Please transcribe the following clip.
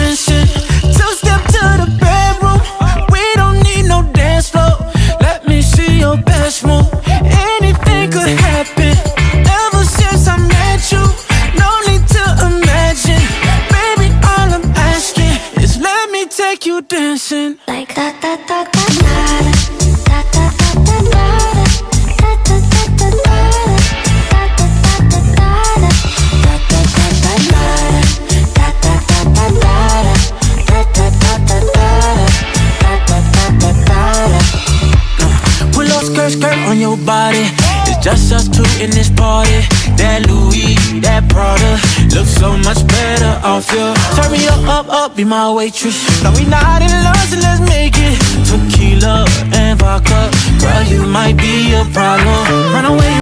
dancing. Two-step to the bedroom. We don't need no dance floor. Let me see your best move. Anything could happen. Ever since I met you, no need to imagine. Baby, all I'm asking is let me take you dancing. Like da da da da da da da da da da da da da skirt on your body. It's just us two in this party. That Louis, that Prada looks so much better off you. Turn me up, be my waitress. No, we not in love, so let's make it tequila and vodka. Girl, you might be a problem. Run away.